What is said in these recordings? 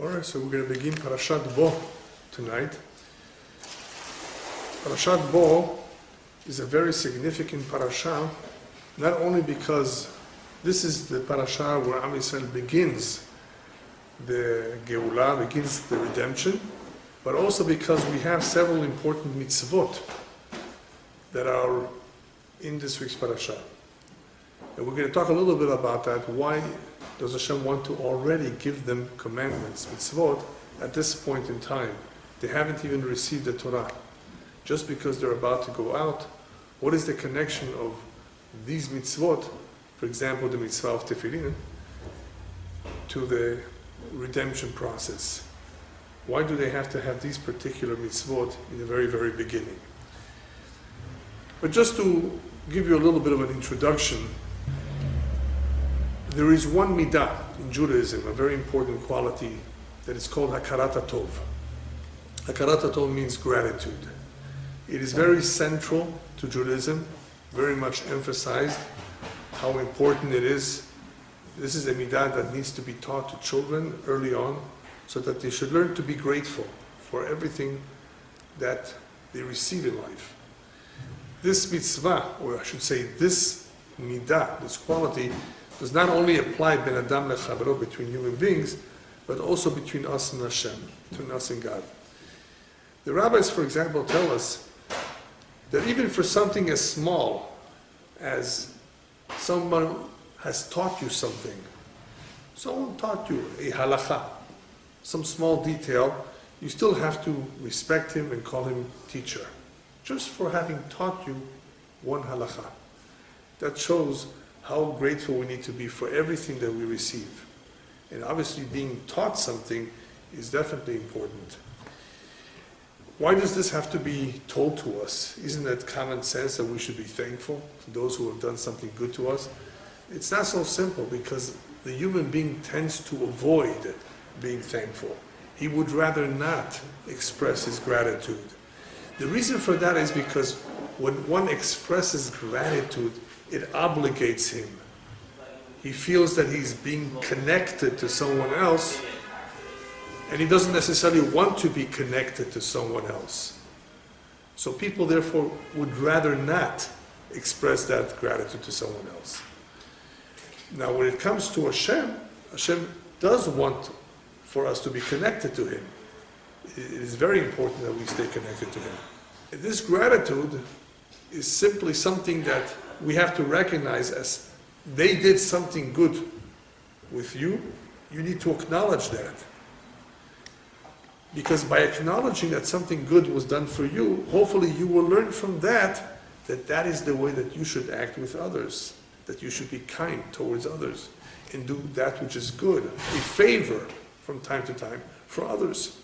Alright, so we're going to begin Parashat Bo tonight. Parashat Bo is a very significant parasha, not only because this is the parasha where Am Yisrael begins the Geulah, begins the redemption, but also because we have several important mitzvot that are in this week's parasha. And we're going to talk a little bit about that. Why does Hashem want to already give them commandments, mitzvot, at this point in time? They haven't even received the Torah. Just because they're about to go out, what is the connection of these mitzvot, for example, the mitzvah of tefillin, to the redemption process? Why do they have to have these particular mitzvot in the very, very beginning? But just to give you a little bit of an introduction, there is one midah in Judaism, a very important quality, that is called hakarat tov. Hakarat tov means gratitude. It is very central to Judaism, very much emphasized how important it is. This is a midah that needs to be taught to children early on, so that they should learn to be grateful for everything that they receive in life. This mitzvah, or I should say this midah, this quality, does not only apply ben adam lechavro, between human beings, but also between us and Hashem, between us and God. The rabbis, for example, tell us that even for something as small as someone has taught you something, someone taught you a halakha, some small detail, you still have to respect him and call him teacher, just for having taught you one halakha. That shows how grateful we need to be for everything that we receive. And obviously being taught something is definitely important. Why does this have to be told to us? Isn't it common sense that we should be thankful to those who have done something good to us? It's not so simple, because the human being tends to avoid being thankful. He would rather not express his gratitude. The reason for that is because when one expresses gratitude, it obligates him. He feels that he's being connected to someone else, and he doesn't necessarily want to be connected to someone else. So people therefore would rather not express that gratitude to someone else. Now when it comes to Hashem, Hashem does want for us to be connected to Him. It is very important that we stay connected to Him. And this gratitude is simply something that we have to recognize as they did something good with you. You need to acknowledge that. Because by acknowledging that something good was done for you, hopefully you will learn from that that is the way that you should act with others, that you should be kind towards others and do that which is good, a favor from time to time for others.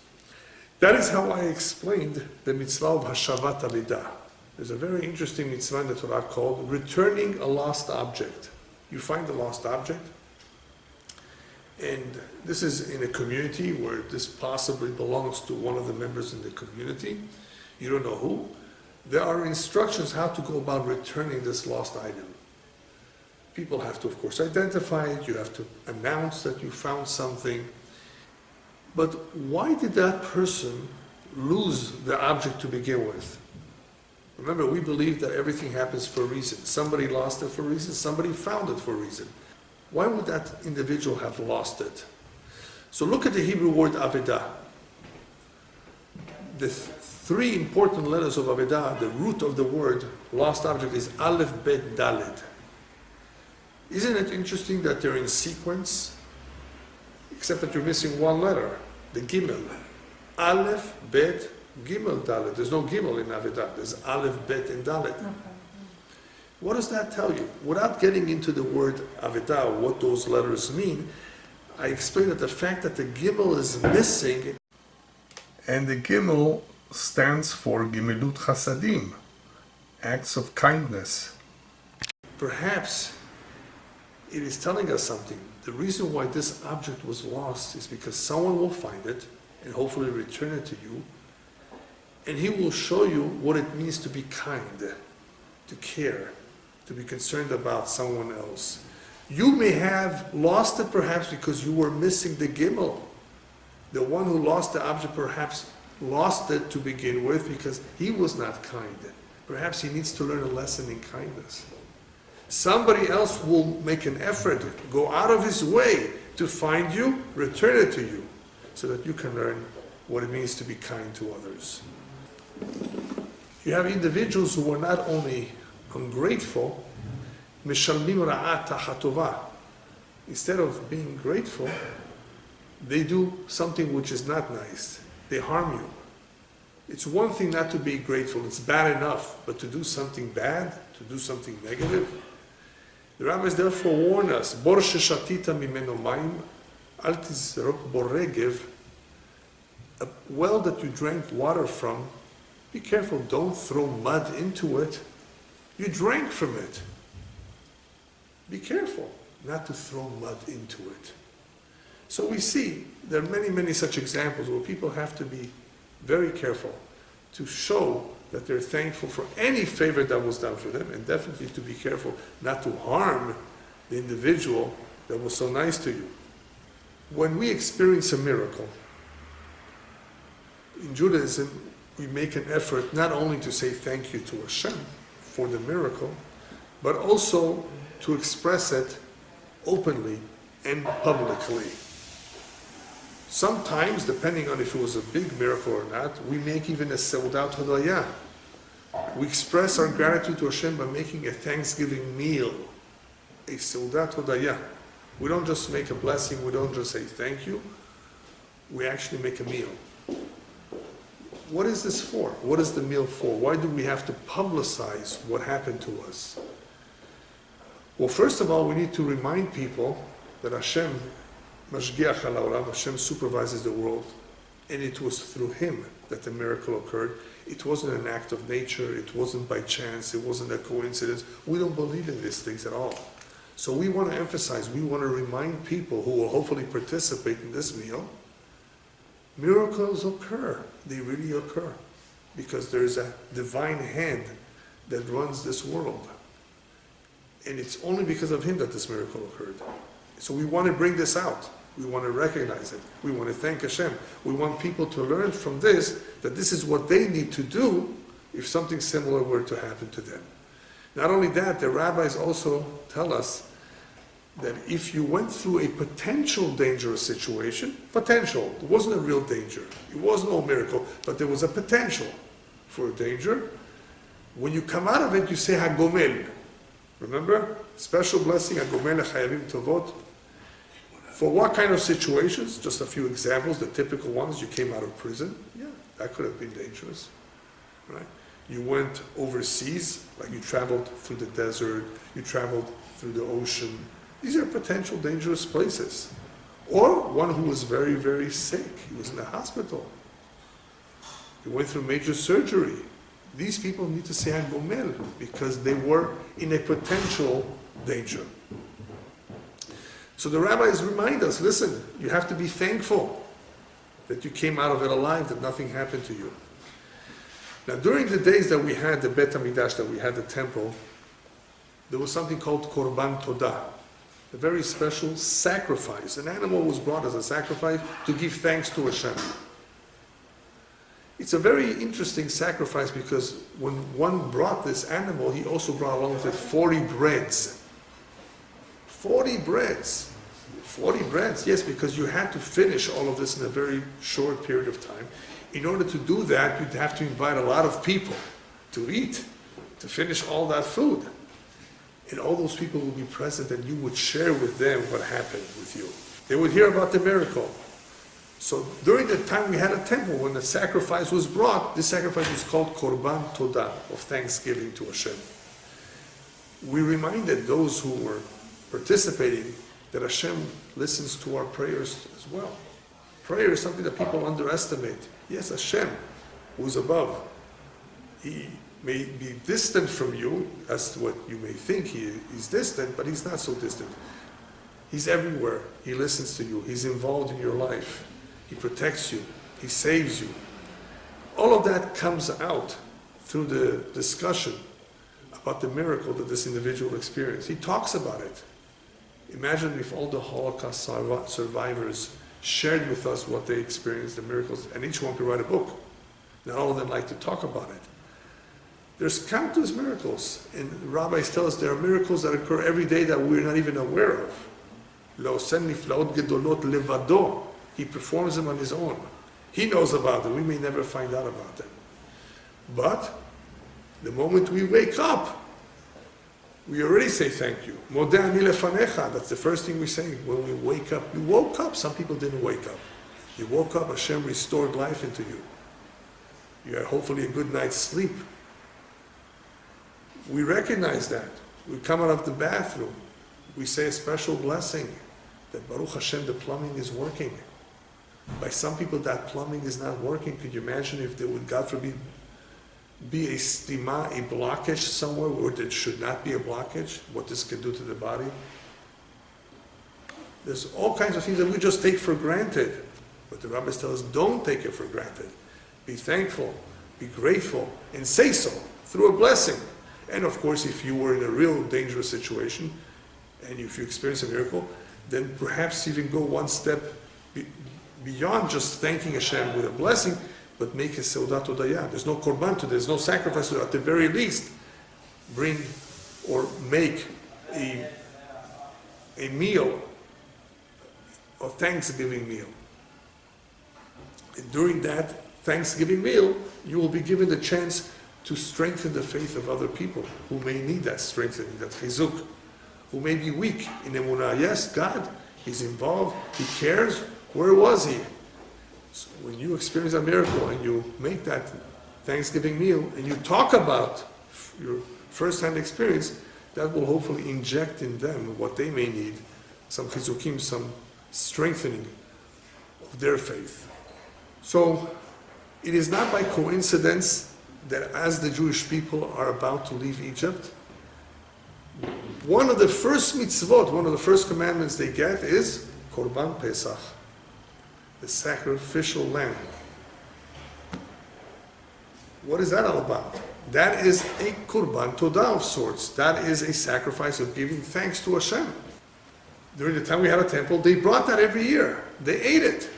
That is how I explained the mitzvah of Hashavat Amidah. There's a very interesting mitzvah in the Torah called returning a lost object. You find a lost object, and this is in a community where this possibly belongs to one of the members in the community. You don't know who. There are instructions how to go about returning this lost item. People have to, of course, identify it. You have to announce that you found something. But why did that person lose the object to begin with? Remember, we believe that everything happens for a reason. Somebody lost it for a reason, somebody found it for a reason. Why would that individual have lost it? So look at the Hebrew word Avedah. The three important letters of Avedah, the root of the word lost object, is Aleph, Bet, Daled. Isn't it interesting that they're in sequence? Except that you're missing one letter, the Gimel. Aleph, Bet, Gimel, Dalet. There's no Gimel in Avedah. There's Aleph, Bet, and Dalet. Okay. What does that tell you? Without getting into the word Avedah, what those letters mean, I explained that the fact that the Gimel is missing, and the Gimel stands for Gimilut Chasadim, acts of kindness. Perhaps it is telling us something. The reason why this object was lost is because someone will find it and hopefully return it to you, and he will show you what it means to be kind, to care, to be concerned about someone else. You may have lost it perhaps because you were missing the gimel. The one who lost the object perhaps lost it to begin with because he was not kind. Perhaps he needs to learn a lesson in kindness. Somebody else will make an effort, go out of his way to find you, return it to you, so that you can learn what it means to be kind to others. You have individuals who are not only ungrateful, mishalmim ra'at tachatova. Instead of being grateful, they do something which is not nice. They harm you. It's one thing not to be grateful, it's bad enough, but to do something bad, to do something negative. The rabbis therefore warn us, Bor sheshatita mimeno mayim, al tizrok boregev, a well that you drank water from, be careful, don't throw mud into it. You drank from it. Be careful not to throw mud into it. So we see there are many, many such examples where people have to be very careful to show that they're thankful for any favor that was done for them, and definitely to be careful not to harm the individual that was so nice to you. When we experience a miracle, in Judaism, we make an effort not only to say thank you to Hashem for the miracle, but also to express it openly and publicly. Sometimes, depending on if it was a big miracle or not, we make even a seudat hodaya. We express our gratitude to Hashem by making a Thanksgiving meal, a seudat hodaya. We don't just make a blessing, we don't just say thank you, we actually make a meal. What is this for? What is the meal for? Why do we have to publicize what happened to us? Well, first of all, we need to remind people that Hashem, Mashgiach al-Olam, Hashem supervises the world, and it was through Him that the miracle occurred. It wasn't an act of nature, it wasn't by chance, it wasn't a coincidence. We don't believe in these things at all. So we want to emphasize, we want to remind people who will hopefully participate in this meal, miracles occur. They really occur because there is a divine hand that runs this world. And it's only because of Him that this miracle occurred. So we want to bring this out. We want to recognize it. We want to thank Hashem. We want people to learn from this that this is what they need to do if something similar were to happen to them. Not only that, the rabbis also tell us that if you went through a potential dangerous situation, potential, it wasn't a real danger, it wasn't no miracle, but there was a potential for a danger, when you come out of it, you say Hagomel. Remember? Special blessing, Hagomel Chayavim Tovot. For what kind of situations? Just a few examples, the typical ones. You came out of prison. Yeah, that could have been dangerous. Right? You went overseas, like you traveled through the desert, you traveled through the ocean. These are potential dangerous places. Or one who was very, very sick. He was in the hospital. He went through major surgery. These people need to say Hagomel because they were in a potential danger. So the rabbis remind us, listen, you have to be thankful that you came out of it alive, that nothing happened to you. Now during the days that we had the Bet HaMikdash, that we had the temple, there was something called Korban Todah, a very special sacrifice. An animal was brought as a sacrifice to give thanks to Hashem. It's a very interesting sacrifice because when one brought this animal, he also brought along with it 40 breads. 40 breads. 40 breads, yes, because you had to finish all of this in a very short period of time. In order to do that, you'd have to invite a lot of people to eat, to finish all that food. And all those people would be present and you would share with them what happened with you. They would hear about the miracle. So during the time we had a temple, when the sacrifice was brought, this sacrifice was called Korban Todah, of thanksgiving to Hashem. We reminded those who were participating that Hashem listens to our prayers as well. Prayer is something that people underestimate. Yes, Hashem, who is above, He may be distant from you, as to what you may think He's distant, but He's not so distant. He's everywhere. He listens to you. He's involved in your life. He protects you. He saves you. All of that comes out through the discussion about the miracle that this individual experienced. He talks about it. Imagine if all the Holocaust survivors shared with us what they experienced, the miracles, and each one could write a book. Not all of them like to talk about it. There's countless miracles, and rabbis tell us there are miracles that occur every day that we're not even aware of. He performs them on his own. He knows about them. We may never find out about them. But the moment we wake up, we already say thank you. Modeh ani lefanecha. That's the first thing we say when we wake up. You woke up. Some people didn't wake up. You woke up. Hashem restored life into you. You had hopefully a good night's sleep. We recognize that. We come out of the bathroom. We say a special blessing that Baruch Hashem, the plumbing is working. By some people, that plumbing is not working. Could you imagine if there would, God forbid, be a stima, a blockage somewhere where there should not be a blockage? What this can do to the body? There's all kinds of things that we just take for granted. But the rabbis tell us, don't take it for granted. Be thankful, be grateful, and say so through a blessing. And of course, if you were in a real dangerous situation, and if you experience a miracle, then perhaps even go one step beyond just thanking Hashem with a blessing, but make a seudat odaya. There's no korban to this, there's no sacrifice to it. At the very least, bring or make a meal, a Thanksgiving meal. And during that Thanksgiving meal, you will be given the chance to strengthen the faith of other people who may need that strengthening, that chizuk, who may be weak in emunah. Yes, God, He's involved, He cares. Where was He? So when you experience a miracle and you make that Thanksgiving meal and you talk about your first-hand experience, that will hopefully inject in them what they may need, some chizukim, some strengthening of their faith. So it is not by coincidence that as the Jewish people are about to leave Egypt, one of the first mitzvot, one of the first commandments they get is Korban Pesach, the sacrificial lamb. What is that all about? That is a Korban Todah of sorts. That is a sacrifice of giving thanks to Hashem. During the time we had a temple, they brought that every year. They ate it.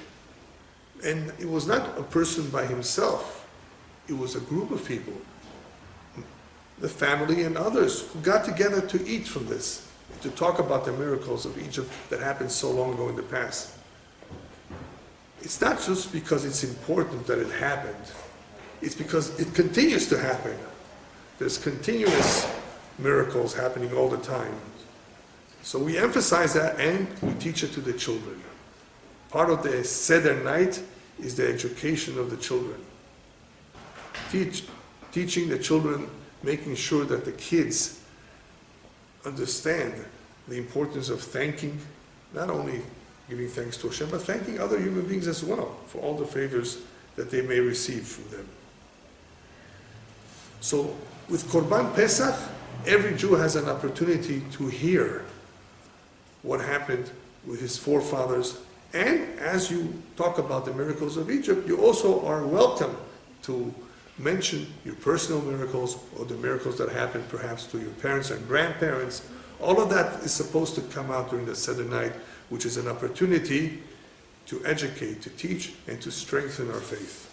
And it was not a person by himself. It was a group of people, the family and others, who got together to eat from this, to talk about the miracles of Egypt that happened so long ago in the past. It's not just because it's important that it happened. It's because it continues to happen. There's continuous miracles happening all the time. So we emphasize that and we teach it to the children. Part of the Seder night is the education of the children. Teaching the children, making sure that the kids understand the importance of thanking, not only giving thanks to Hashem, but thanking other human beings as well for all the favors that they may receive from them. So with Korban Pesach, every Jew has an opportunity to hear what happened with his forefathers. And as you talk about the miracles of Egypt, you also are welcome to mention your personal miracles or the miracles that happened perhaps to your parents and grandparents. All of that is supposed to come out during the Seder night, which is an opportunity to educate, to teach, and to strengthen our faith.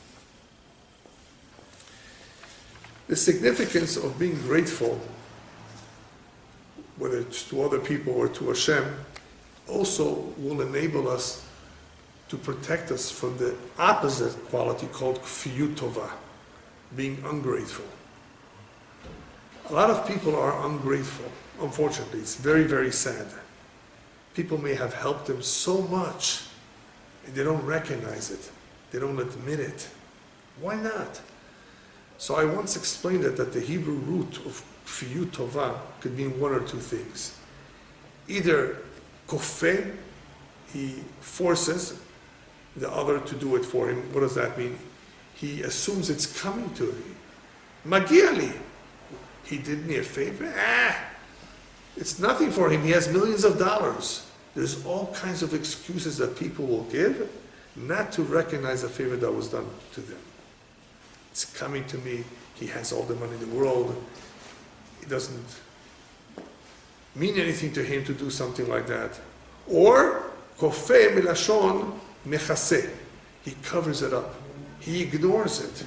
The significance of being grateful, whether it's to other people or to Hashem, also will enable us to protect us from the opposite quality called kfiyut tova, being ungrateful. A lot of people are ungrateful. Unfortunately, it's very, very sad. People may have helped them so much, and they don't recognize it. They don't admit it. Why not? So I once explained that the Hebrew root of kfiyut tova could mean one or two things. Either kofeh, he forces the other to do it for him. What does that mean? He assumes it's coming to him. Magiali, he did me a favor. It's nothing for him. He has millions of dollars. There's all kinds of excuses that people will give not to recognize the favor that was done to them. It's coming to me. He has all the money in the world. It doesn't mean anything to him to do something like that. Or, kofeh milashon, mechaseh. He covers it up. He ignores it.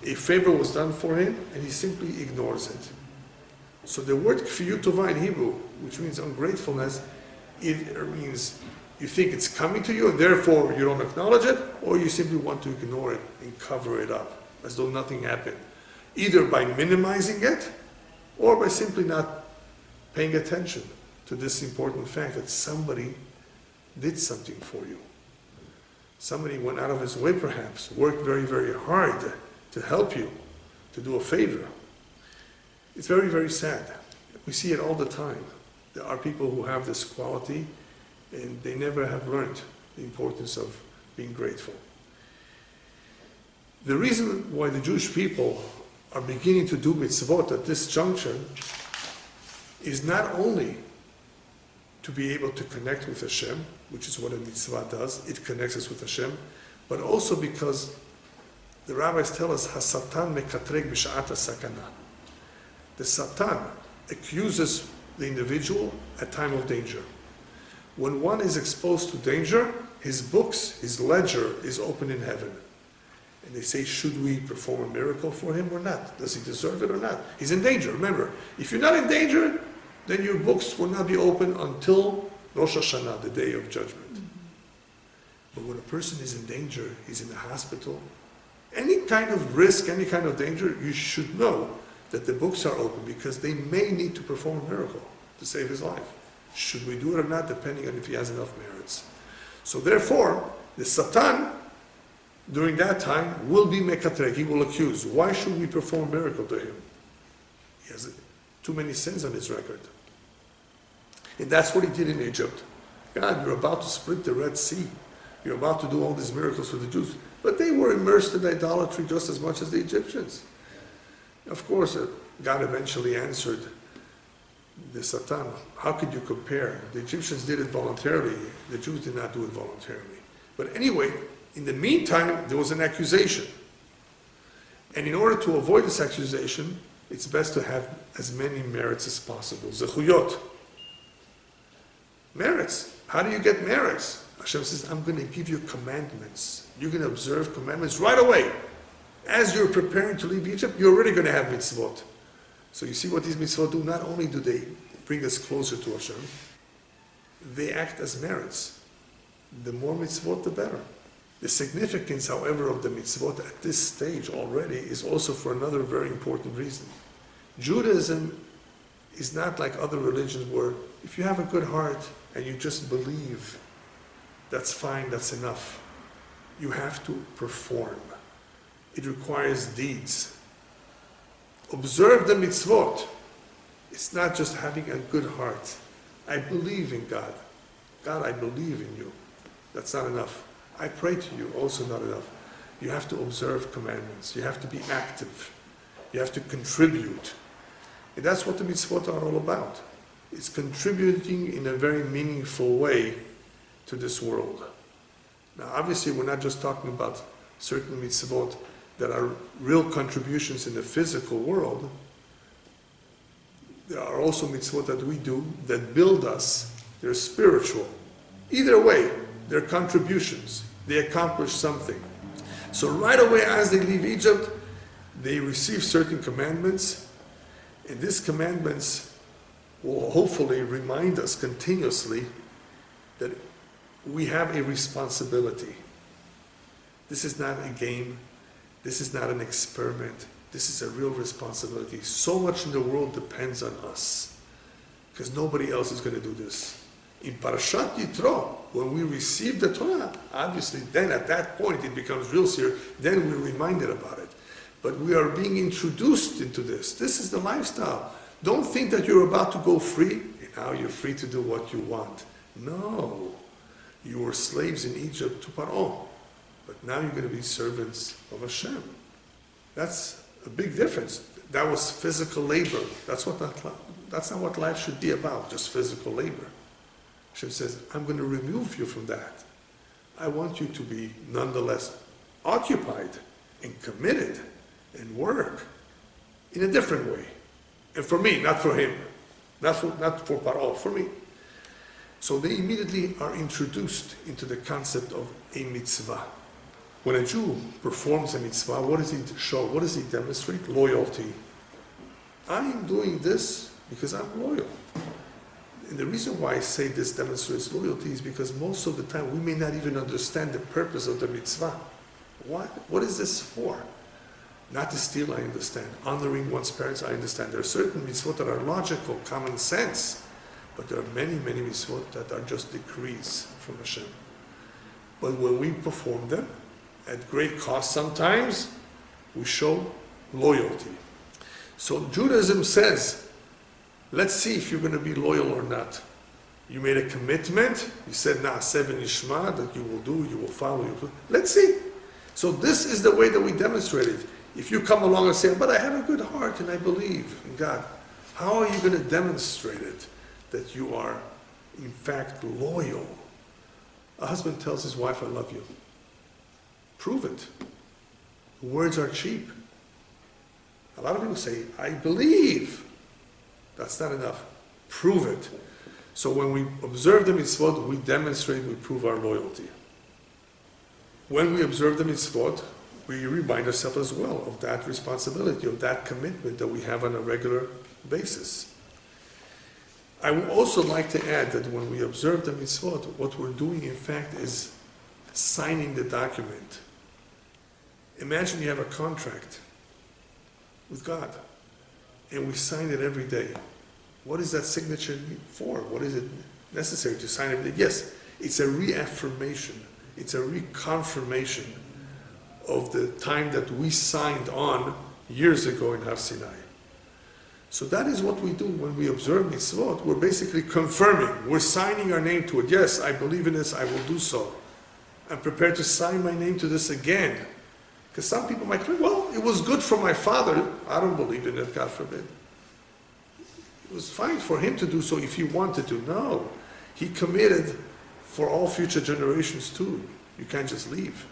A favor was done for him, and he simply ignores it. So the word kfiyut tovah in Hebrew, which means ungratefulness, it means you think it's coming to you, and therefore you don't acknowledge it, or you simply want to ignore it and cover it up, as though nothing happened. Either by minimizing it, or by simply not paying attention to this important fact that somebody did something for you. Somebody went out of his way, perhaps, worked very, very hard to help you, to do a favor. It's very, very sad. We see it all the time. There are people who have this quality, and they never have learned the importance of being grateful. The reason why the Jewish people are beginning to do mitzvot at this juncture is not only to be able to connect with Hashem, which is what a mitzvah does, it connects us with Hashem, but also because the rabbis tell us, "Hasatan mekatreg b'sha'at sakana." The Satan accuses the individual at time of danger. When one is exposed to danger, his books, his ledger is open in heaven. And they say, should we perform a miracle for him or not? Does he deserve it or not? He's in danger. Remember, if you're not in danger, then your books will not be open until Rosh Hashanah, the day of judgment. But when a person is in danger, he's in the hospital, any kind of risk, any kind of danger, you should know that the books are open because they may need to perform a miracle to save his life. Should we do it or not, depending on if he has enough merits. So therefore, the Satan, during that time, will be mekatreg, he will accuse. Why should we perform a miracle to him? He has too many sins on his record. And that's what he did in Egypt. God, you're about to split the Red Sea. You're about to do all these miracles for the Jews. But they were immersed in idolatry just as much as the Egyptians. Of course, God eventually answered the Satan. How could you compare? The Egyptians did it voluntarily. The Jews did not do it voluntarily. But anyway, in the meantime, there was an accusation. And in order to avoid this accusation, it's best to have as many merits as possible. Zechuyot. Merits. How do you get merits? Hashem says, I'm going to give you commandments. You're going to observe commandments right away. As you're preparing to leave Egypt, you're already going to have mitzvot. So you see what these mitzvot do? Not only do they bring us closer to Hashem, they act as merits. The more mitzvot, the better. The significance, however, of the mitzvot at this stage already is also for another very important reason. Judaism is not like other religions where if you have a good heart and you just believe, that's fine, that's enough. You have to perform. It requires deeds. Observe the mitzvot. It's not just having a good heart. I believe in God. God, I believe in you. That's not enough. I pray to you, also not enough. You have to observe commandments. You have to be active. You have to contribute. And that's what the mitzvot are all about. It's contributing in a very meaningful way to this world. Now, obviously, we're not just talking about certain mitzvot that are real contributions in the physical world. There are also mitzvot that we do that build us. They're spiritual. Either way, they're contributions. They accomplish something. So right away as they leave Egypt, they receive certain commandments, and these commandments will hopefully remind us continuously that we have a responsibility. This is not a game. This is not an experiment. This is a real responsibility. So much in the world depends on us, because nobody else is going to do this. In Parashat Yitro, when we receive the Torah, obviously then at that point it becomes real serious. Then we're reminded about it. But we are being introduced into this. This is the lifestyle. Don't think that you're about to go free and now you're free to do what you want. No. You were slaves in Egypt to Paro. But now you're going to be servants of Hashem. That's a big difference. That was physical labor. That's not what life should be about, just physical labor. Hashem says, I'm going to remove you from that. I want you to be nonetheless occupied and committed and work in a different way. And for me, not for him. Not for Paro, for me. So they immediately are introduced into the concept of a mitzvah. When a Jew performs a mitzvah, what does he show? What does he demonstrate? Loyalty. I am doing this because I'm loyal. And the reason why I say this demonstrates loyalty is because most of the time we may not even understand the purpose of the mitzvah. What is this for? Not to steal, I understand. Honoring one's parents, I understand. There are certain mitzvot that are logical, common sense, but there are many, many mitzvot that are just decrees from Hashem. But when we perform them, at great cost sometimes, we show loyalty. So Judaism says, let's see if you're going to be loyal or not. You made a commitment, you said, Na'aseh v'nishma, that you will do, you will follow. Let's see. So this is the way that we demonstrate it. If you come along and say, but I have a good heart and I believe in God, how are you going to demonstrate it that you are in fact loyal? A husband tells his wife, I love you. Prove it. Words are cheap. A lot of people say, I believe. That's not enough. Prove it. So when we observe the mitzvot, we demonstrate, we prove our loyalty. When we observe the mitzvot, we remind ourselves as well of that responsibility, of that commitment that we have on a regular basis. I would also like to add that when we observe the mitzvot, what we're doing in fact is signing the document. Imagine you have a contract with God, and we sign it every day. What is that signature for? What is it necessary to sign every day? Yes, it's a reaffirmation. It's a reconfirmation of the time that we signed on years ago in Har Sinai. So that is what we do when we observe mitzvot. We're basically confirming. We're signing our name to it. Yes, I believe in this, I will do so. I'm prepared to sign my name to this again. Because some people might think, well, it was good for my father. I don't believe in it, God forbid. It was fine for him to do so if he wanted to. No, he committed for all future generations too. You can't just leave.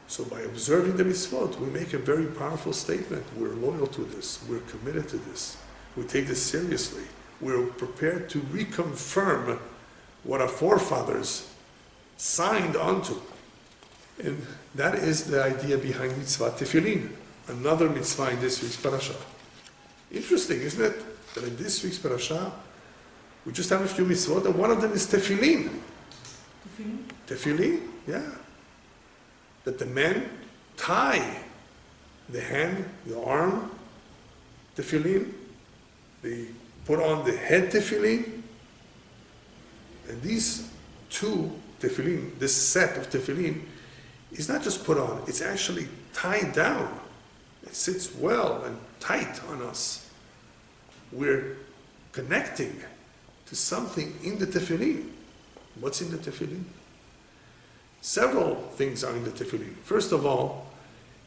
So by observing the mitzvot, we make a very powerful statement. We're loyal to this. We're committed to this. We take this seriously. We're prepared to reconfirm what our forefathers signed onto. And that is the idea behind mitzvah tefillin, another mitzvah in this week's parasha. Interesting, isn't it? That in this week's parasha, we just have a few mitzvot, and one of them is tefillin. Tefillin? Tefillin, yeah. That the men tie the hand, the arm, tefillin. They put on the head tefillin. And these two tefillin, this set of tefillin, is not just put on, it's actually tied down. It sits well and tight on us. We're connecting to something in the tefillin. What's in the tefillin? Several things are in the tefillin. First of all,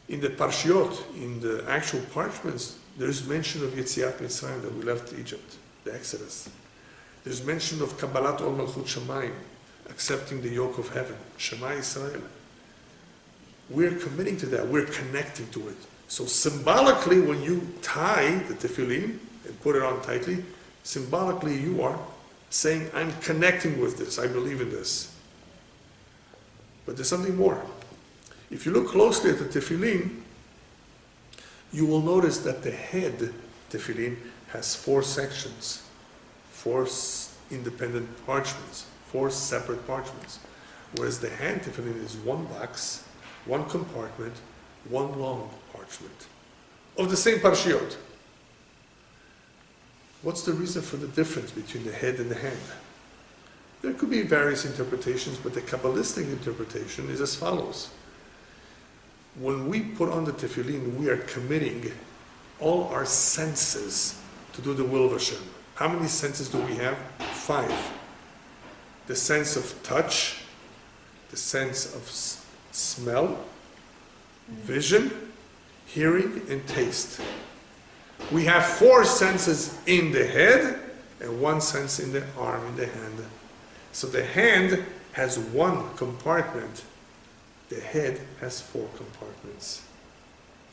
in the parshiot, in the actual parchments, there's mention of Yetziat Mitzrayim, that we left Egypt, the Exodus. There's mention of Kabbalat Ol Malchut Shamayim, accepting the yoke of heaven, Shema Yisrael. We're committing to that. We're connecting to it. So symbolically, when you tie the tefillin and put it on tightly, symbolically you are saying, I'm connecting with this. I believe in this. But there's something more. If you look closely at the tefillin, you will notice that the head tefillin has 4 sections, 4 independent parchments, 4 separate parchments. Whereas the hand tefillin is one box, one compartment, one long parchment of the same parshiot. What's the reason for the difference between the head and the hand? There could be various interpretations, but the Kabbalistic interpretation is as follows. When we put on the tefillin, we are committing all our senses to do the will of Hashem. How many senses do we have? 5. The sense of touch, the sense of smell, vision, hearing, and taste. We have 4 senses in the head and 1 sense in the arm, in the hand. So the hand has 1 compartment. The head has 4 compartments,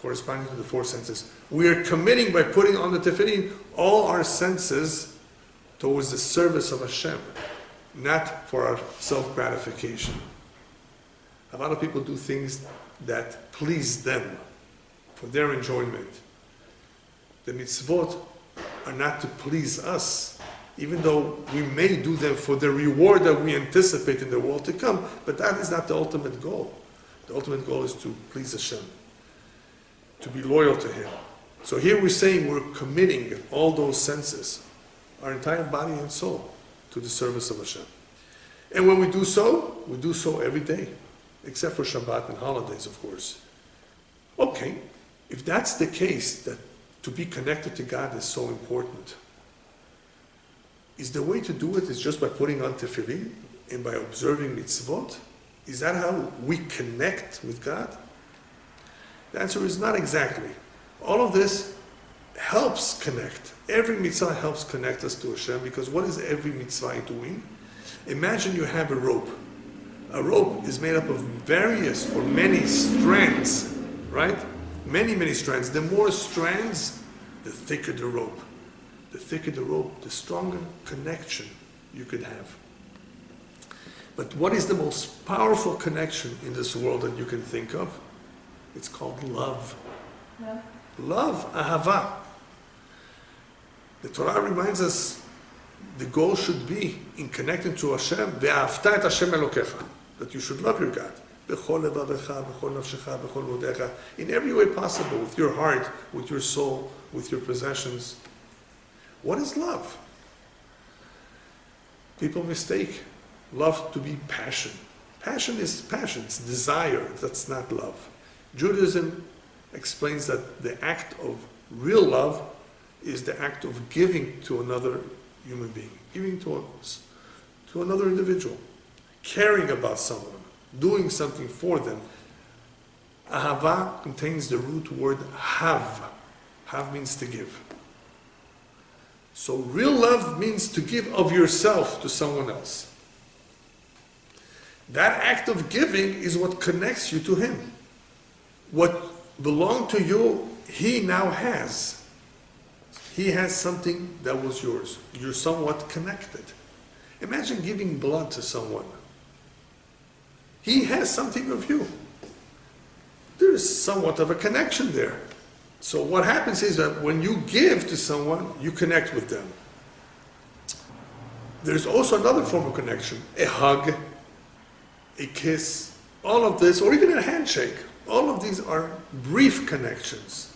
corresponding to the 4 senses. We are committing by putting on the tefillin all our senses towards the service of Hashem. not for our self-gratification. A lot of people do things that please them, for their enjoyment. The mitzvot are not to please us, even though we may do them for the reward that we anticipate in the world to come, but that is not the ultimate goal. The ultimate goal is to please Hashem, to be loyal to Him. So here we're saying we're committing all those senses, our entire body and soul, to the service of Hashem. And when we do so every day, except for Shabbat and holidays, of course. Okay, if that's the case, that to be connected to God is so important, is the way to do it is just by putting on tefillin and by observing mitzvot? Is that how we connect with God? The answer is not exactly. All of this helps connect. Every mitzvah helps connect us to Hashem, because what is every mitzvah doing? Imagine you have a rope. A rope is made up of various or many strands, right? Many strands. The more strands, the thicker the rope. The thicker the rope, the stronger connection you could have. But what is the most powerful connection in this world that you can think of? It's called love. Yeah. Love, ahava. The Torah reminds us the goal should be in connecting to Hashem, ve'ahavta et Hashem Elokecha, that you should love your God. B'chol levavecha, b'chol nafshecha, b'chol vodecha, in every way possible, with your heart, with your soul, with your possessions. What is love? People mistake love to be passion. Passion is passion, it's desire, that's not love. Judaism explains that the act of real love is the act of giving to another human being, giving to another individual, caring about someone, doing something for them. Ahava contains the root word hav. Hav means to give. So real love means to give of yourself to someone else. That act of giving is what connects you to Him. What belonged to you, He now has. He has something that was yours. You're somewhat connected. Imagine giving blood to someone. He has something of you. There's somewhat of a connection there. So what happens is that when you give to someone, you connect with them. There's also another form of connection. A hug, a kiss, all of this, or even a handshake. All of these are brief connections.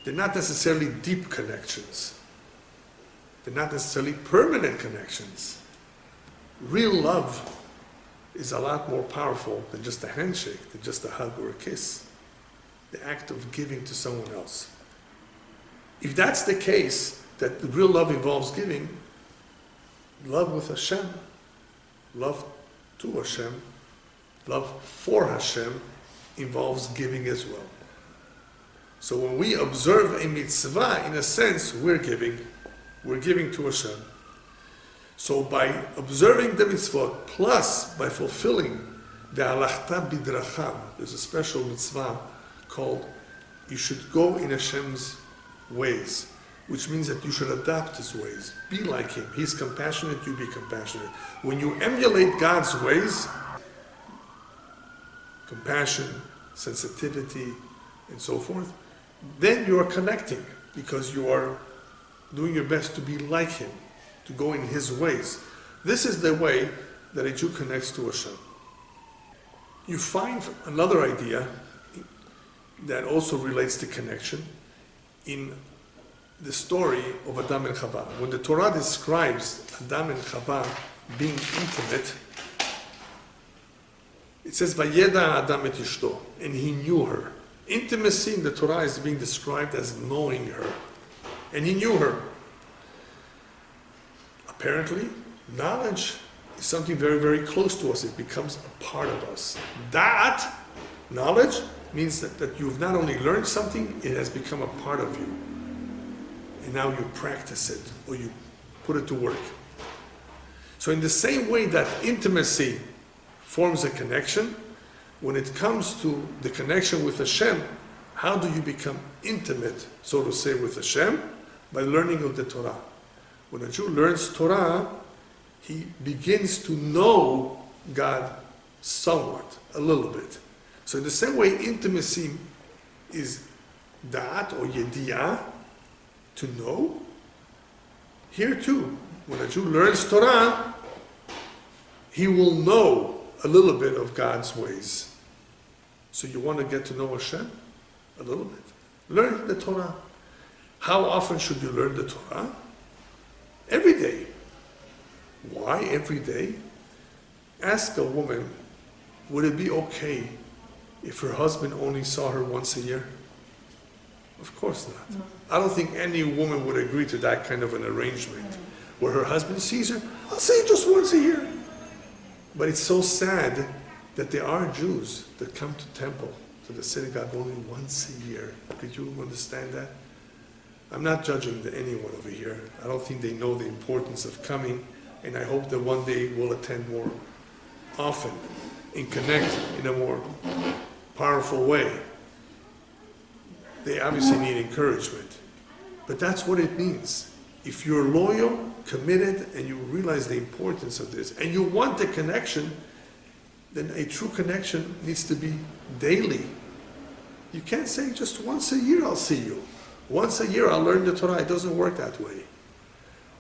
They're not necessarily deep connections. They're not necessarily permanent connections. Real love is a lot more powerful than just a handshake, than just a hug or a kiss. The act of giving to someone else. If that's the case, that the real love involves giving, love with Hashem, love to Hashem, love for Hashem involves giving as well. So when we observe a mitzvah, in a sense, we're giving to Hashem. So by observing the mitzvot, plus by fulfilling the alachta bidracham, there's a special mitzvah called, you should go in Hashem's ways, which means that you should adopt His ways. Be like Him. He's compassionate, you be compassionate. When you emulate God's ways, compassion, sensitivity, and so forth, then you are connecting, because you are doing your best to be like Him, to go in His ways. This is the way that a Jew connects to Hashem. You find another idea that also relates to connection in the story of Adam and Chava. When the Torah describes Adam and Chava being intimate, it says, Vayeda Adam et ishto, and he knew her. Intimacy in the Torah is being described as knowing her. And he knew her. Apparently, knowledge is something very, very close to us. It becomes a part of us. That knowledge means that you've not only learned something, it has become a part of you. And now you practice it, or you put it to work. So in the same way that intimacy forms a connection, when it comes to the connection with Hashem, how do you become intimate, so to say, with Hashem? By learning of the Torah. When a Jew learns Torah, he begins to know God somewhat, a little bit. So in the same way, intimacy is da'at or yediyah, to know. Here too, when a Jew learns Torah, he will know a little bit of God's ways. So you want to get to know Hashem? A little bit. Learn the Torah. How often should you learn the Torah? Every day. Why every day? Ask a woman, would it be okay if her husband only saw her once a year? Of course not. No. I don't think any woman would agree to that kind of an arrangement where her husband sees her, I'll see you just once a year. But it's so sad that there are Jews that come to temple, to the synagogue only once a year. Could you understand that? I'm not judging anyone over here. I don't think they know the importance of coming, and I hope that one day we'll attend more often and connect in a more powerful way. They obviously need encouragement, but that's what it means. If you're loyal, committed, and you realize the importance of this, and you want the connection, then a true connection needs to be daily. You can't say just once a year I'll see you. Once a year I'll learn the Torah. It doesn't work that way.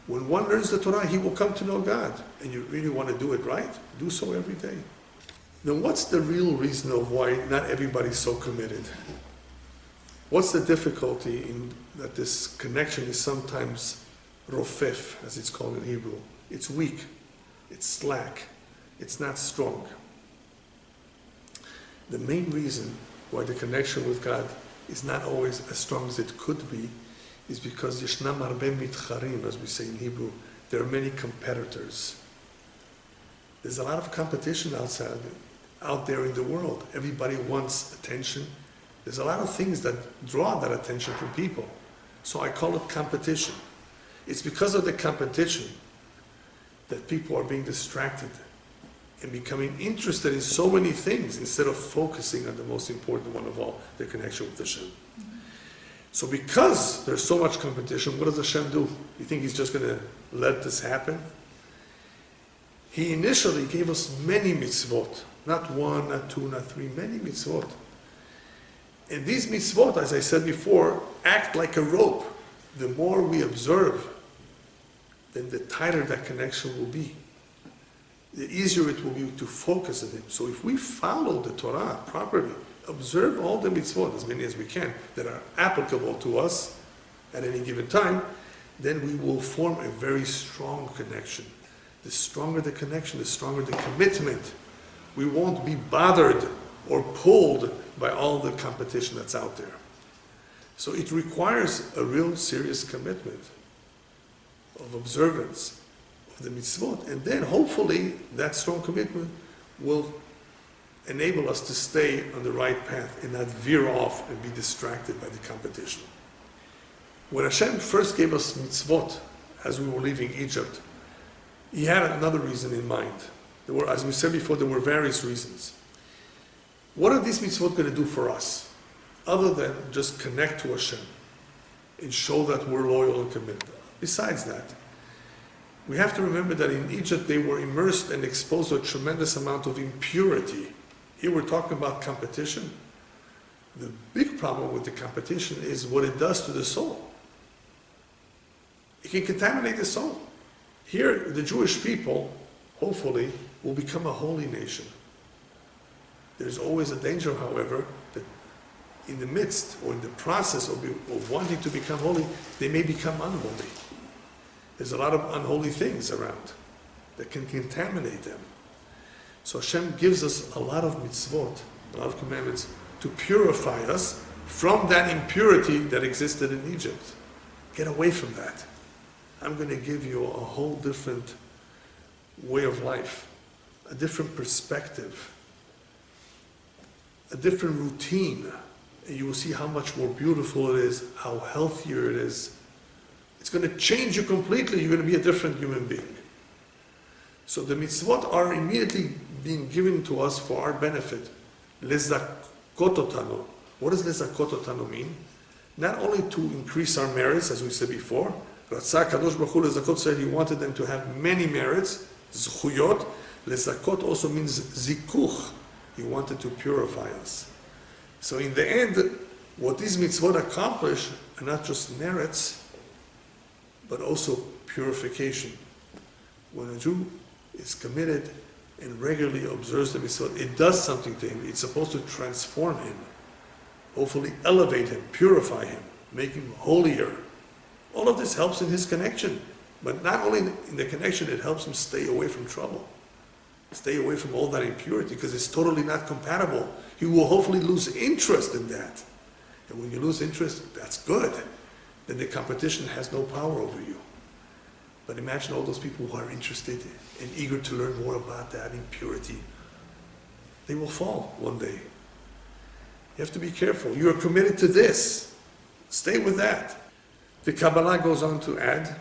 When one learns the Torah, he will come to know God. And you really want to do it right? Do so every day. Then what's the real reason of why not everybody's so committed? What's the difficulty in that this connection is sometimes rofef, as it's called in Hebrew? It's weak, it's slack, it's not strong. The main reason why the connection with God is not always as strong as it could be is because yeshnam harbe mitcharim, as we say in Hebrew, there are many competitors. There's a lot of competition out there in the world. Everybody wants attention. There's a lot of things that draw that attention from people. So I call it competition. It's because of the competition that people are being distracted and becoming interested in so many things instead of focusing on the most important one of all, their connection with Hashem. Mm-hmm. So because there's so much competition, what does Hashem do? You think He's just going to let this happen? He initially gave us many mitzvot. Not one, not two, not three, many mitzvot. And these mitzvot, as I said before, act like a rope. The more we observe, then the tighter that connection will be. The easier it will be to focus on Him. So if we follow the Torah properly, observe all the mitzvot, as many as we can, that are applicable to us at any given time, then we will form a very strong connection. The stronger the connection, the stronger the commitment. We won't be bothered or pulled by all the competition that's out there. So it requires a real serious commitment of observance of the mitzvot, and then hopefully that strong commitment will enable us to stay on the right path and not veer off and be distracted by the competition. When Hashem first gave us mitzvot as we were leaving Egypt, He had another reason in mind. There were, as we said before, there were various reasons. What are these mitzvot going to do for us, other than just connect to Hashem and show that we're loyal and committed? Besides that, we have to remember that in Egypt they were immersed and exposed to a tremendous amount of impurity. Here we're talking about competition. The big problem with the competition is what it does to the soul. It can contaminate the soul. Here, the Jewish people, hopefully, will become a holy nation. There's always a danger, however, that in the midst or in the process of wanting to become holy, they may become unholy. There's a lot of unholy things around that can contaminate them. So Hashem gives us a lot of mitzvot, a lot of commandments, to purify us from that impurity that existed in Egypt. Get away from that. I'm going to give you a whole different way of life, a different perspective, a different routine, and you will see how much more beautiful it is, how healthier it is. It's going to change you completely. You're going to be a different human being. So the mitzvot are immediately being given to us for our benefit. Lezakototano. What does lezakototano mean? Not only to increase our merits, as we said before. Ratzah Kadosh Baruch Hu lezakot said He wanted them to have many merits, Zchuyot, lezakot also means zikuch. He wanted to purify us. So in the end, what these mitzvot accomplish are not just merits, but also purification. When a Jew is committed and regularly observes the mitzvot, it does something to him. It's supposed to transform him, hopefully elevate him, purify him, make him holier. All of this helps in his connection. But not only in the connection, it helps him stay away from trouble. Stay away from all that impurity, because it's totally not compatible. He will hopefully lose interest in that. And when you lose interest, that's good. Then the competition has no power over you. But imagine all those people who are interested and eager to learn more about that impurity. They will fall one day. You have to be careful. You are committed to this. Stay with that. The Kabbalah goes on to add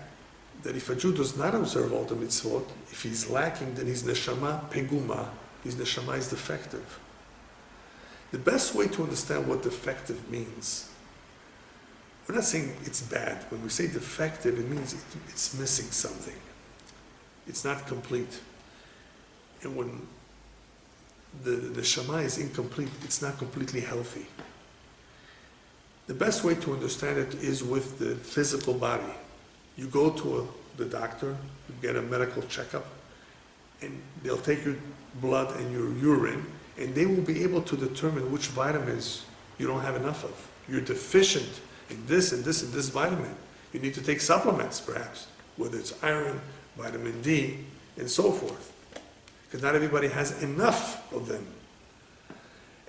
that if a Jew does not observe all the mitzvot, if he's lacking, then his neshama peguma, his neshama is defective. The best way to understand what defective means, we're not saying it's bad. When we say defective, it means it's missing something. It's not complete. And when the neshama is incomplete, it's not completely healthy. The best way to understand it is with the physical body. You go to the doctor, you get a medical checkup, and they'll take your blood and your urine, and they will be able to determine which vitamins you don't have enough of. You're deficient in this and this and this vitamin. You need to take supplements, perhaps, whether it's iron, vitamin D, and so forth. Because not everybody has enough of them.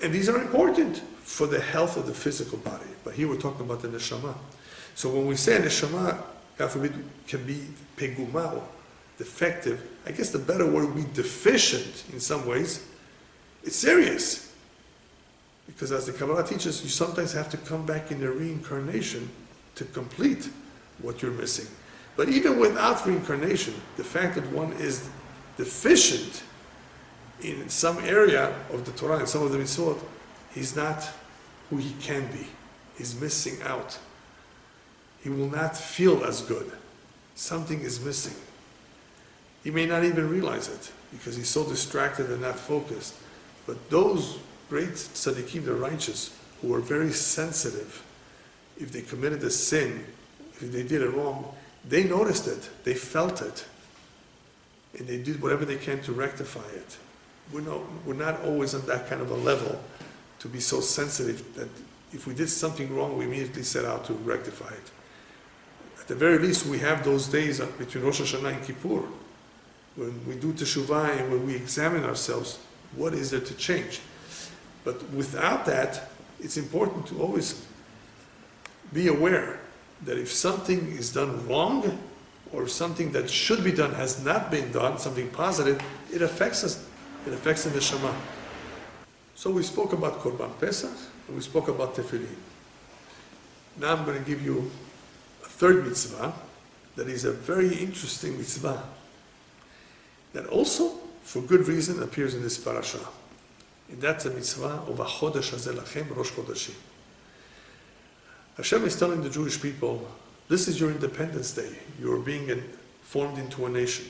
And these are important for the health of the physical body. But here we're talking about the neshama. So when we say neshama, God forbid, can be peguma, or defective, I guess the better word would be deficient in some ways. It's serious. Because as the Kabbalah teaches, you sometimes have to come back in a reincarnation to complete what you're missing. But even without reincarnation, the fact that one is deficient in some area of the Torah, in some of the mitzvot, he's not who he can be. He's missing out. He will not feel as good. Something is missing. He may not even realize it because he's so distracted and not focused. But those great tzaddikim, the righteous, who are very sensitive, if they committed a sin, if they did it wrong, they noticed it, they felt it, and they did whatever they can to rectify it. We're not always on that kind of a level to be so sensitive that if we did something wrong, we immediately set out to rectify it. At the very least, we have those days between Rosh Hashanah and Kippur, when we do teshuvah and when we examine ourselves, what is there to change? But without that, it's important to always be aware that if something is done wrong, or something that should be done has not been done, something positive, it affects us. It affects the neshama. So we spoke about Korban Pesach, and we spoke about Tefillin. Now I'm going to give you a third mitzvah that is a very interesting mitzvah that also, for good reason, appears in this parasha. And that's a mitzvah of HaChodesh Hazeh Lachem, Rosh Chodeshim. Hashem is telling the Jewish people, this is your Independence Day. You are being formed into a nation.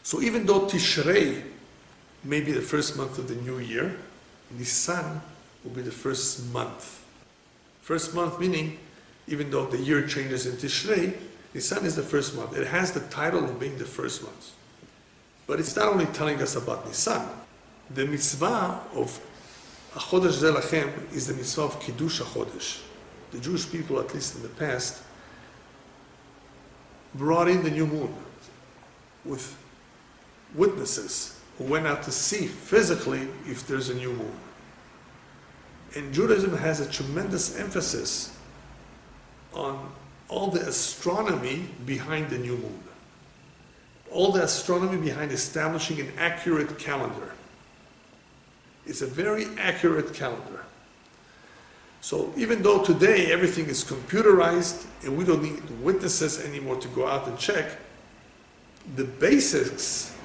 So even though Tishrei may be the first month of the new year, Nisan will be the first month. First month meaning, even though the year changes in Tishrei, Nisan is the first month. It has the title of being the first month. But it's not only telling us about Nisan. The mitzvah of HaChodesh Zeh Lachem is the mitzvah of Kiddush HaChodesh. The Jewish people, at least in the past, brought in the new moon with witnesses who went out to see physically if there's a new moon. And Judaism has a tremendous emphasis on all the astronomy behind the new moon. All the astronomy behind establishing an accurate calendar. It's a very accurate calendar. So even though today everything is computerized and we don't need witnesses anymore to go out and check, the basics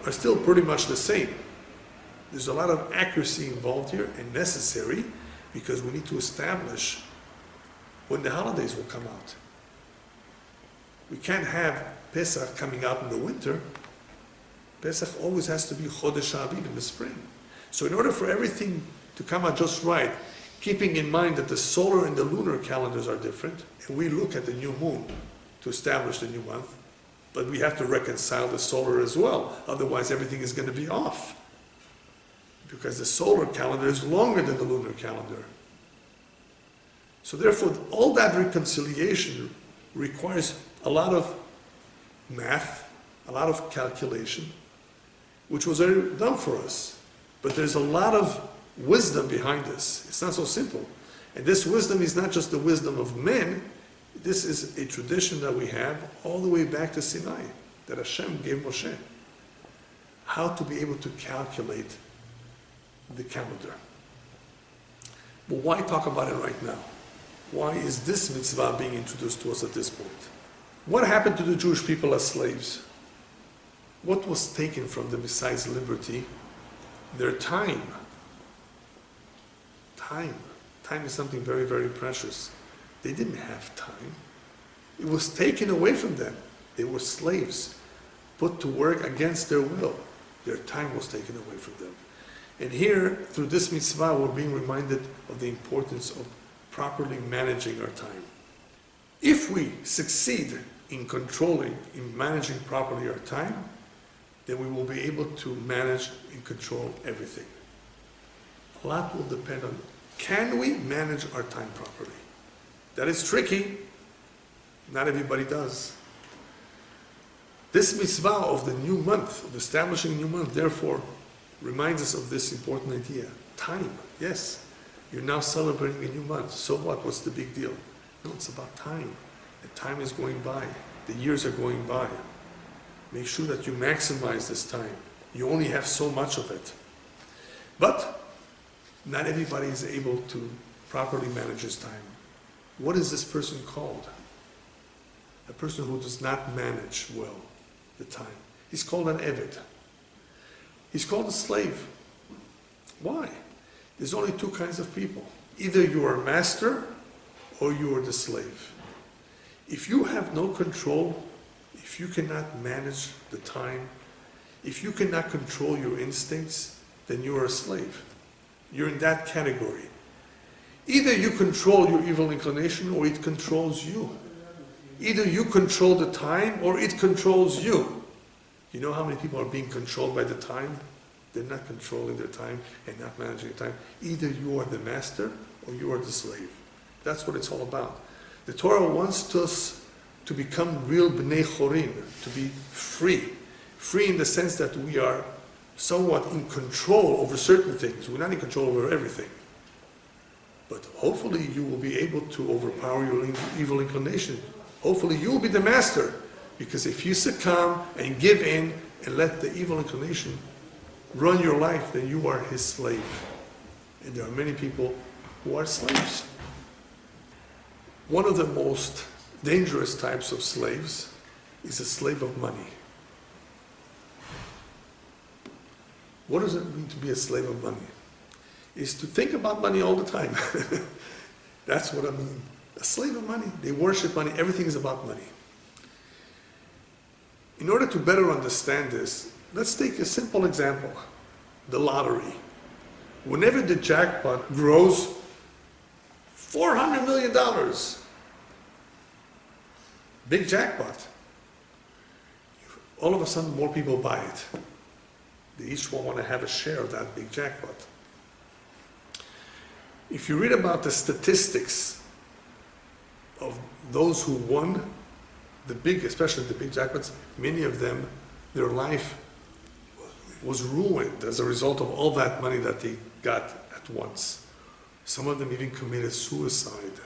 are still pretty much the same. There's a lot of accuracy involved here and necessary because we need to establish when the holidays will come out. We can't have Pesach coming out in the winter, Pesach always has to be Chodesh Aviv in the spring. So in order for everything to come out just right, keeping in mind that the solar and the lunar calendars are different, and we look at the new moon to establish the new month, but we have to reconcile the solar as well, otherwise everything is going to be off. Because the solar calendar is longer than the lunar calendar. So therefore, all that reconciliation requires a lot of math, a lot of calculation, which was already done for us. But there's a lot of wisdom behind this. It's not so simple. And this wisdom is not just the wisdom of men, this is a tradition that we have all the way back to Sinai, that Hashem gave Moshe. How to be able to calculate the calendar. But why talk about it right now? Why is this mitzvah being introduced to us at this point? What happened to the Jewish people as slaves? What was taken from them besides liberty? Their time. Time. Time is something very, very precious. They didn't have time. It was taken away from them. They were slaves, put to work against their will. Their time was taken away from them. And here, through this mitzvah, we're being reminded of the importance of properly managing our time. If we succeed in controlling, in managing properly our time, then we will be able to manage and control everything. A lot will depend on, can we manage our time properly? That is tricky. Not everybody does. This mitzvah of the new month, of establishing a new month, therefore, reminds us of this important idea. Time, yes. You're now celebrating a new month. So what? What's the big deal? No, it's about time. The time is going by. The years are going by. Make sure that you maximize this time. You only have so much of it. But not everybody is able to properly manage his time. What is this person called? A person who does not manage well the time. He's called an eved. He's called a slave. Why? There's only two kinds of people. Either you are a master or you are the slave. If you have no control, if you cannot manage the time, if you cannot control your instincts, then you are a slave. You're in that category. Either you control your evil inclination or it controls you. Either you control the time or it controls you. You know how many people are being controlled by the time? They're not controlling their time and not managing their time. Either you are the master or you are the slave. That's what it's all about. The Torah wants us to become real bnei chorim, to be free. Free in the sense that we are somewhat in control over certain things. We're not in control over everything. But hopefully you will be able to overpower your evil inclination. Hopefully you will be the master. Because if you succumb and give in and let the evil inclination run your life, then you are his slave. And there are many people who are slaves. One of the most dangerous types of slaves is a slave of money. What does it mean to be a slave of money? Is to think about money all the time. That's what I mean. A slave of money. They worship money. Everything is about money. In order to better understand this, let's take a simple example. The lottery. Whenever the jackpot grows $400 million, big jackpot, all of a sudden more people buy it. They each want to have a share of that big jackpot. If you read about the statistics of those who won the big, especially the big jackpots, many of them, their life was ruined as a result of all that money that they got at once. Some of them even committed suicide.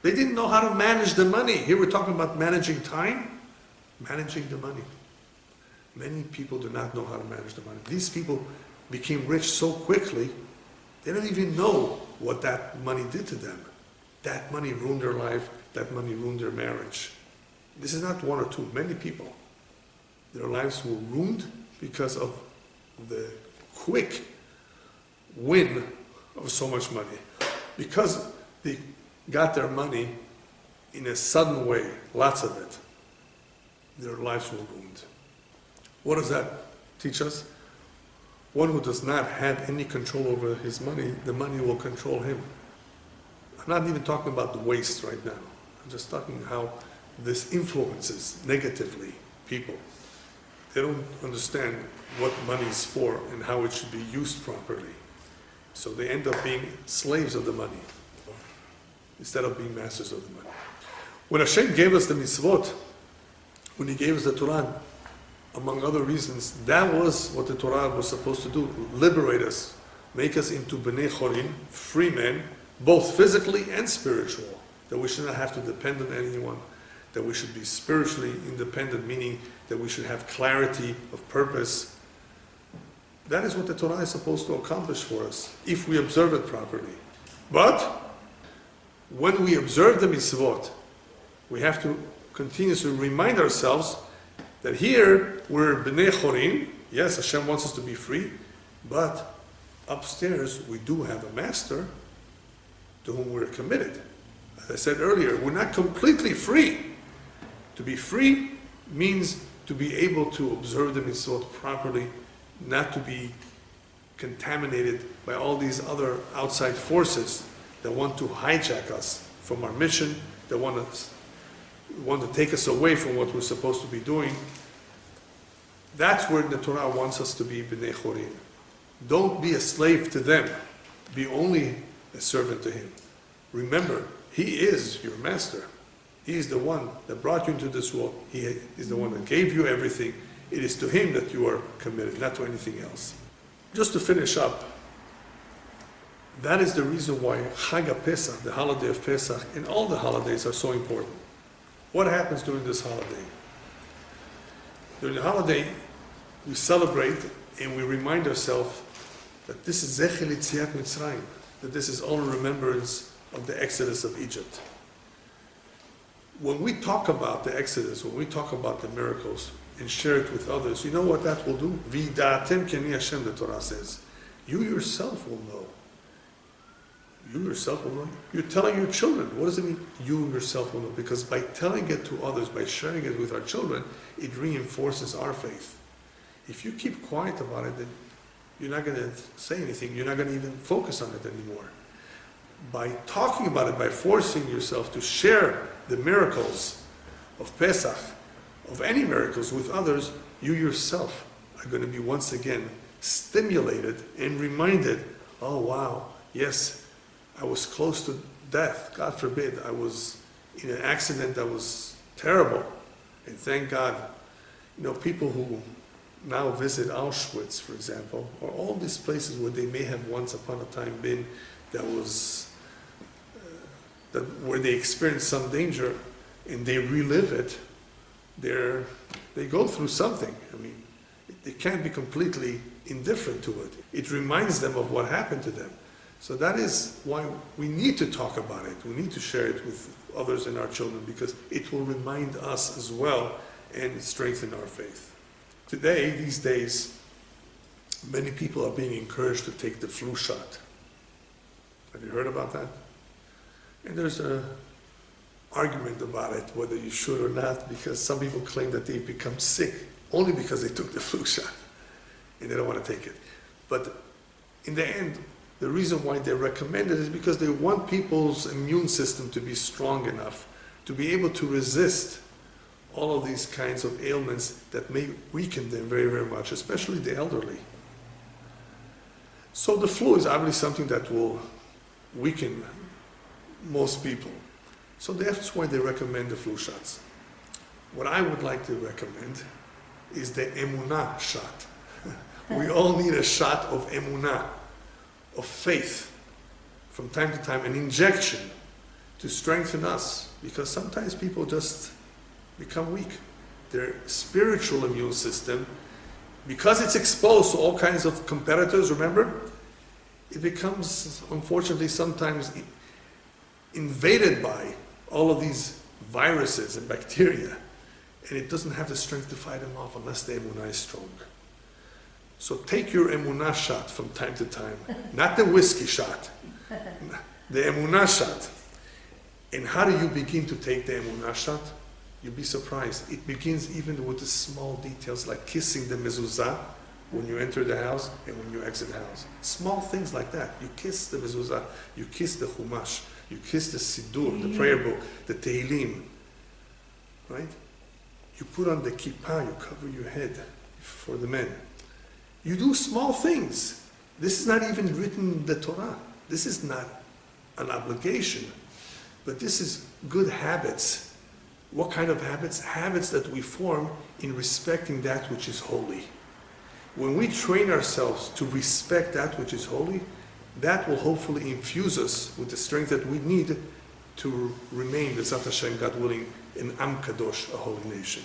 They didn't know how to manage the money. Here we're talking about managing time, managing the money. Many people do not know how to manage the money. These people became rich so quickly, they don't even know what that money did to them. That money ruined their life, that money ruined their marriage. This is not one or two, many people. Their lives were ruined because of the quick win of so much money. Because they got their money in a sudden way, lots of it. their lives were ruined. What does that teach us? One who does not have any control over his money, the money will control him. I'm not even talking about the waste right now. I'm just talking how this influences negatively people. They don't understand what money is for and how it should be used properly. So they end up being slaves of the money instead of being masters of the money. When Hashem gave us the mitzvot, when He gave us the Torah, among other reasons, that was what the Torah was supposed to do: liberate us, make us into bnei chorim, free men, both physically and spiritual. That we should not have to depend on anyone, that we should be spiritually independent, meaning that we should have clarity of purpose. That is what the Torah is supposed to accomplish for us, if we observe it properly. But when we observe the mitzvot, we have to continuously remind ourselves that here we're bnei chorim. Yes, Hashem wants us to be free, but upstairs we do have a master to whom we're committed. As I said earlier, we're not completely free. To be free means to be able to observe the mitzvot properly, not to be contaminated by all these other outside forces that want to hijack us from our mission, that want to take us away from what we're supposed to be doing. That's where the Torah wants us to be bnei chorim. Don't be a slave to them. Be only a servant to Him. Remember, He is your master. He is the one that brought you into this world. He is the one that gave you everything. It is to Him that you are committed, not to anything else. Just to finish up, that is the reason why Chag Pesach, the holiday of Pesach, and all the holidays are so important. What happens during this holiday? During the holiday, we celebrate and we remind ourselves that this is Zechel Yetziat Mitzrayim, that this is all remembrance of the Exodus of Egypt. When we talk about the Exodus, when we talk about the miracles and share it with others, you know what that will do? V'yidatem k'ani Hashem, the Torah says. You yourself will know. You yourself will know. You're telling your children. What does it mean? You yourself will know. Because by telling it to others, by sharing it with our children, it reinforces our faith. If you keep quiet about it, then you're not going to say anything. You're not going to even focus on it anymore. By talking about it, by forcing yourself to share the miracles of Pesach, of any miracles with others, you yourself are going to be once again stimulated and reminded, oh wow, yes, I was close to death, God forbid, I was in an accident that was terrible, and thank God, people who now visit Auschwitz, for example, or all these places where they may have once upon a time been, where they experience some danger and they relive it, they go through something. I mean, they can't be completely indifferent to it. It reminds them of what happened to them. So that is why we need to talk about it. We need to share it with others and our children, because it will remind us as well and strengthen our faith. Today, these days, many people are being encouraged to take the flu shot. Have you heard about that? And there's an argument about it, whether you should or not, because some people claim that they've become sick only because they took the flu shot and they don't want to take it. But in the end, the reason why they recommend it is because they want people's immune system to be strong enough to be able to resist all of these kinds of ailments that may weaken them very, very much, especially the elderly. So the flu is obviously something that will weaken most people. So that's why they recommend the flu shots. What I would like to recommend is the emunah shot. We all need a shot of emunah, of faith, from time to time, an injection to strengthen us, because sometimes people just become weak. Their spiritual immune system, because it's exposed to all kinds of competitors, remember, it becomes, unfortunately, sometimes invaded by all of these viruses and bacteria, and it doesn't have the strength to fight them off unless the emunah is strong. So take your emunah shot from time to time, not the whiskey shot, the emunah shot. And how do you begin to take the emunah shot? You'll be surprised. It begins even with the small details like kissing the mezuzah when you enter the house and when you exit the house. Small things like that. You kiss the mezuzah, you kiss the chumash, you kiss the siddur, the prayer book, the tehillim, right? You put on the kippah, you cover your head for the men. You do small things. This is not even written in the Torah. This is not an obligation, but this is good habits. What kind of habits? Habits that we form in respecting that which is holy. When we train ourselves to respect that which is holy, that will hopefully infuse us with the strength that we need to remain, B'ezrat Hashem, God willing, an Am Kadosh, a holy nation.